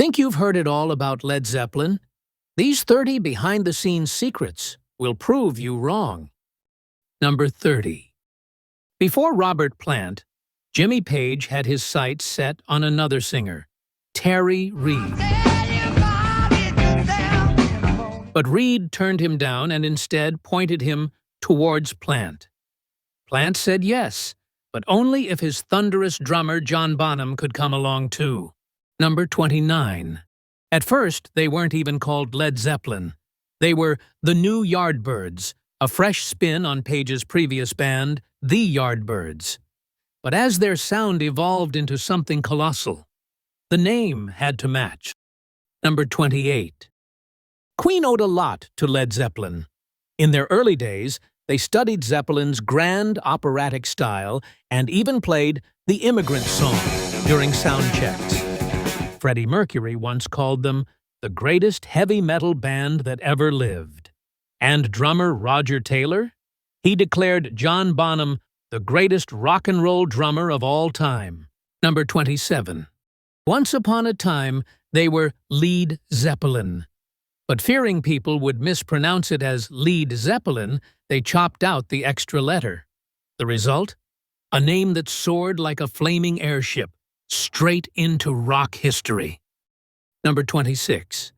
Think you've heard it all about Led Zeppelin? These 30 behind-the-scenes secrets will prove you wrong. Number 30. Before Robert Plant, Jimmy Page had his sights set on another singer, Terry Reid. But Reid turned him down and instead pointed him towards Plant. Plant said yes, but only if his thunderous drummer John Bonham could come along too. Number 29. At first, they weren't even called Led Zeppelin. They were the New Yardbirds, a fresh spin on Page's previous band, the Yardbirds. But as their sound evolved into something colossal, the name had to match. Number 28. Queen owed a lot to Led Zeppelin. In their early days, they studied Zeppelin's grand operatic style and even played the Immigrant Song during sound checks. Freddie Mercury once called them the greatest heavy metal band that ever lived. And drummer Roger Taylor? He declared John Bonham the greatest rock and roll drummer of all time. Number 27. Once upon a time, they were Led Zeppelin. But fearing people would mispronounce it as Led Zeppelin, they chopped out the extra letter. The result? A name that soared like a flaming airship, straight into rock history. Number 26.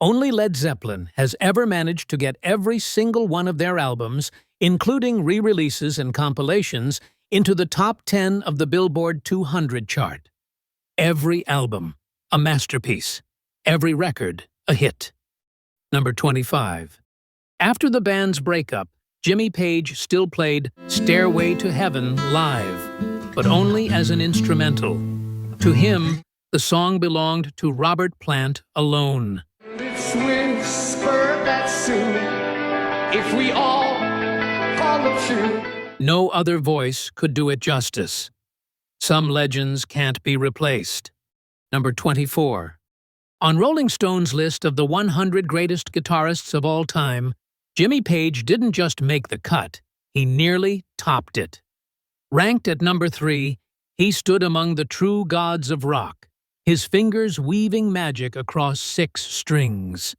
Only Led Zeppelin has ever managed to get every single one of their albums, including re-releases and compilations, into the top 10 of the Billboard 200 chart. Every album, a masterpiece. Every record, a hit. Number 25. After the band's breakup, Jimmy Page still played Stairway to Heaven live, but only as an instrumental. To him, the song belonged to Robert Plant alone. Let's whisper that soon, if we all follow true. No other voice could do it justice. Some legends can't be replaced. Number 24. On Rolling Stone's list of the 100 greatest guitarists of all time, Jimmy Page didn't just make the cut, he nearly topped it. Ranked at number 3, he stood among the true gods of rock, his fingers weaving magic across 6 strings.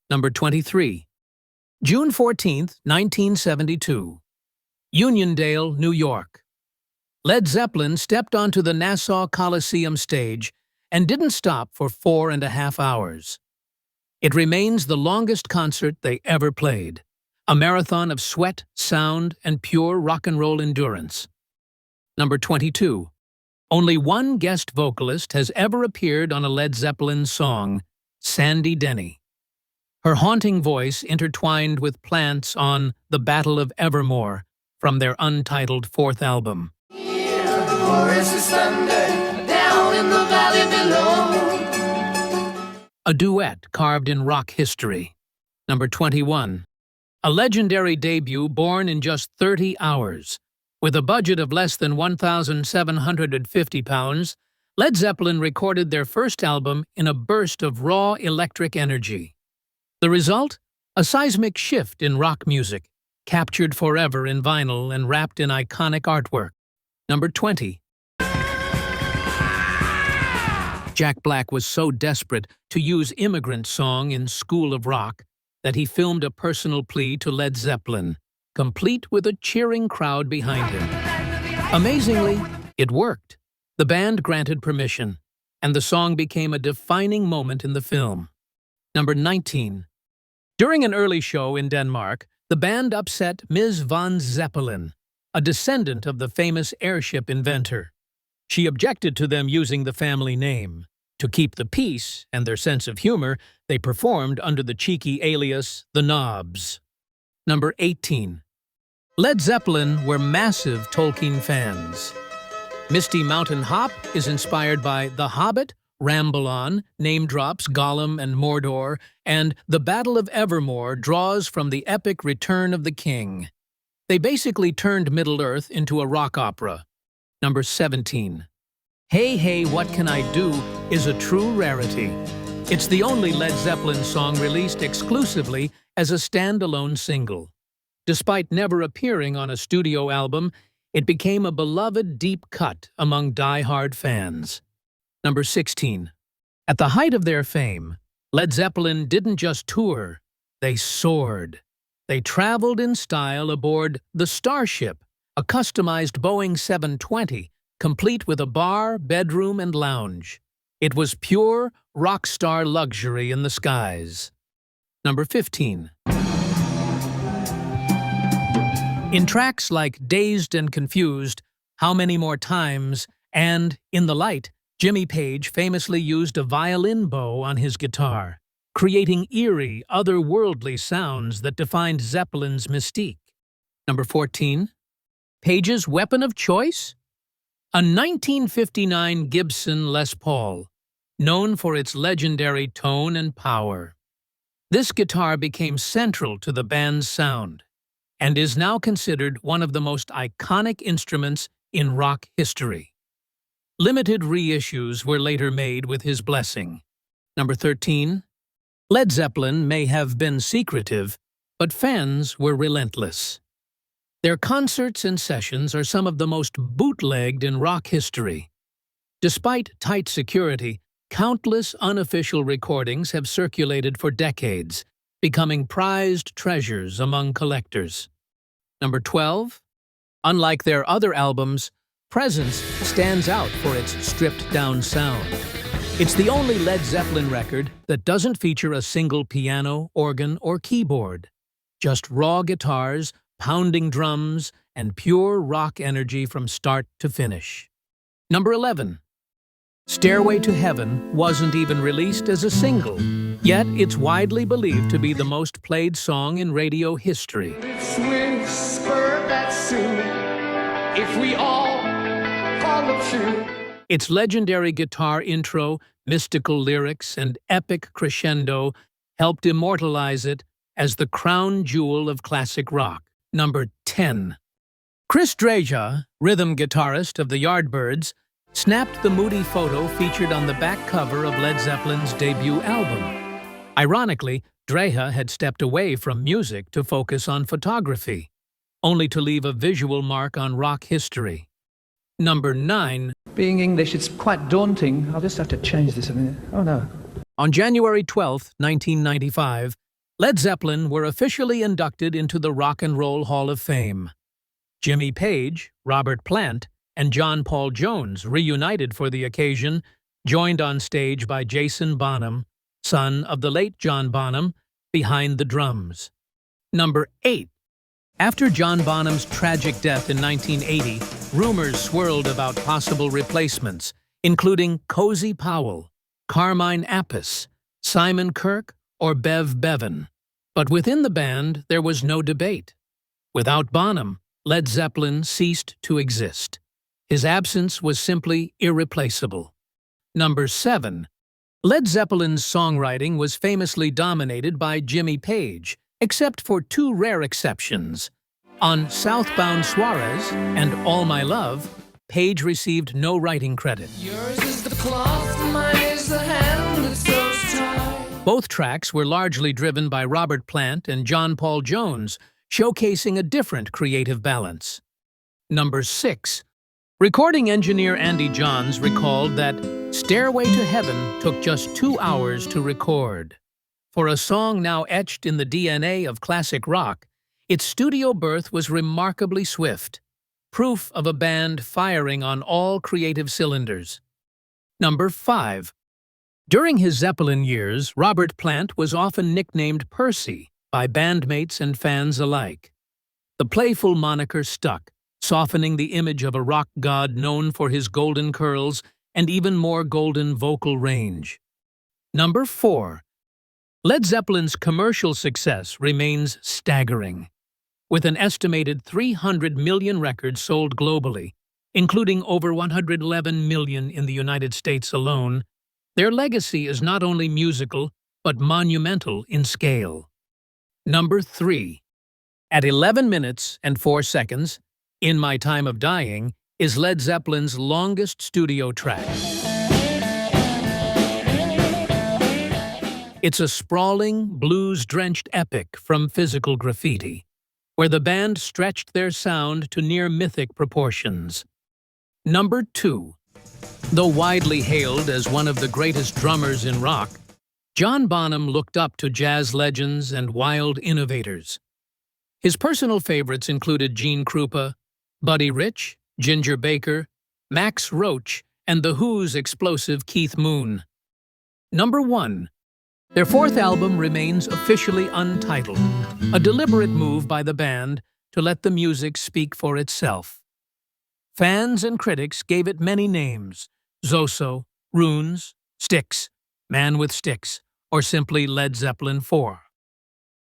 Number 23. June 14, 1972. Uniondale, New York. Led Zeppelin stepped onto the Nassau Coliseum stage and didn't stop for 4.5 hours. It remains the longest concert they ever played, a marathon of sweat, sound, and pure rock and roll endurance. Number 22. Only one guest vocalist has ever appeared on a Led Zeppelin song, Sandy Denny. Her haunting voice intertwined with Plant's on The Battle of Evermore from their untitled 4th album. A duet carved in rock history. Number 21. A legendary debut born in just 30 hours. With a budget of less than £1,750, Led Zeppelin recorded their first album in a burst of raw electric energy. The result? A seismic shift in rock music, captured forever in vinyl and wrapped in iconic artwork. Number 20. Jack Black was so desperate to use Immigrant Song in School of Rock that he filmed a personal plea to Led Zeppelin, complete with a cheering crowd behind him. Amazingly, it worked. The band granted permission, and the song became a defining moment in the film. Number 19. During an early show in Denmark, the band upset Ms. von Zeppelin, a descendant of the famous airship inventor. She objected to them using the family name. To keep the peace and their sense of humor, they performed under the cheeky alias The Knobs. Number 18. Led Zeppelin were massive Tolkien fans. Misty Mountain Hop is inspired by The Hobbit, Ramble On, name drops Gollum and Mordor, and The Battle of Evermore draws from the epic Return of the King. They basically turned Middle-earth into a rock opera. Number 17. Hey Hey What Can I Do is a true rarity. It's the only Led Zeppelin song released exclusively as a standalone single. Despite never appearing on a studio album, it became a beloved deep cut among die-hard fans. Number 16. At the height of their fame, Led Zeppelin didn't just tour, they soared. They traveled in style aboard the Starship, a customized Boeing 720, complete with a bar, bedroom, and lounge. It was pure rock star luxury in the skies. Number 15. In tracks like Dazed and Confused, How Many More Times, and In the Light, Jimmy Page famously used a violin bow on his guitar, creating eerie, otherworldly sounds that defined Zeppelin's mystique. Number 14. Page's weapon of choice? A 1959 Gibson Les Paul, known for its legendary tone and power. This guitar became central to the band's sound and is now considered one of the most iconic instruments in rock history. Limited reissues were later made with his blessing. Number 13. Led Zeppelin may have been secretive, but fans were relentless. Their concerts and sessions are some of the most bootlegged in rock history. Despite tight security, countless unofficial recordings have circulated for decades, becoming prized treasures among collectors. Number 12. Unlike their other albums, Presence stands out for its stripped-down sound. It's the only Led Zeppelin record that doesn't feature a single piano, organ, or keyboard. Just raw guitars, pounding drums, and pure rock energy from start to finish. Number 11. Stairway to Heaven wasn't even released as a single, yet it's widely believed to be the most played song in radio history. Let's whisper that soon, if we all follow true. Its legendary guitar intro, mystical lyrics, and epic crescendo helped immortalize it as the crown jewel of classic rock. Number 10. Chris Dreja, rhythm guitarist of the Yardbirds, snapped the moody photo featured on the back cover of Led Zeppelin's debut album. Ironically, Dreja had stepped away from music to focus on photography, only to leave a visual mark on rock history. Number 9. Being English, it's quite daunting. I'll just have to change this a minute. Oh no. On January 12, 1995, Led Zeppelin were officially inducted into the Rock and Roll Hall of Fame. Jimmy Page, Robert Plant, and John Paul Jones, reunited for the occasion, joined on stage by Jason Bonham, son of the late John Bonham, behind the drums. Number 8. After John Bonham's tragic death in 1980, rumors swirled about possible replacements, including Cozy Powell, Carmine Appice, Simon Kirke, or Bev Bevan. But within the band, there was no debate. Without Bonham, Led Zeppelin ceased to exist. His absence was simply irreplaceable. Number 7. Led Zeppelin's songwriting was famously dominated by Jimmy Page, except for two rare exceptions. On Southbound Suarez and All My Love, Page received no writing credit. Yours is the cloth, mine is the hand that sews tight. Both tracks were largely driven by Robert Plant and John Paul Jones, showcasing a different creative balance. Number 6. Recording engineer Andy Johns recalled that Stairway to Heaven took just 2 hours to record. For a song now etched in the DNA of classic rock, its studio birth was remarkably swift, proof of a band firing on all creative cylinders. Number 5. During his Zeppelin years, Robert Plant was often nicknamed Percy by bandmates and fans alike. The playful moniker stuck, softening the image of a rock god known for his golden curls and even more golden vocal range. Number 4. Led Zeppelin's commercial success remains staggering. With an estimated 300 million records sold globally, including over 111 million in the United States alone, their legacy is not only musical, but monumental in scale. Number 3. At 11 minutes and 4 seconds, In My Time of Dying is Led Zeppelin's longest studio track. It's a sprawling, blues-drenched epic from Physical Graffiti, where the band stretched their sound to near-mythic proportions. Number 2. Though widely hailed as one of the greatest drummers in rock, John Bonham looked up to jazz legends and wild innovators. His personal favorites included Gene Krupa, Buddy Rich, Ginger Baker, Max Roach, and The Who's explosive Keith Moon. Number 1. Their fourth album remains officially untitled, a deliberate move by the band to let the music speak for itself. Fans and critics gave it many names: Zoso, Runes, Styx, Man with Sticks, or simply Led Zeppelin 4.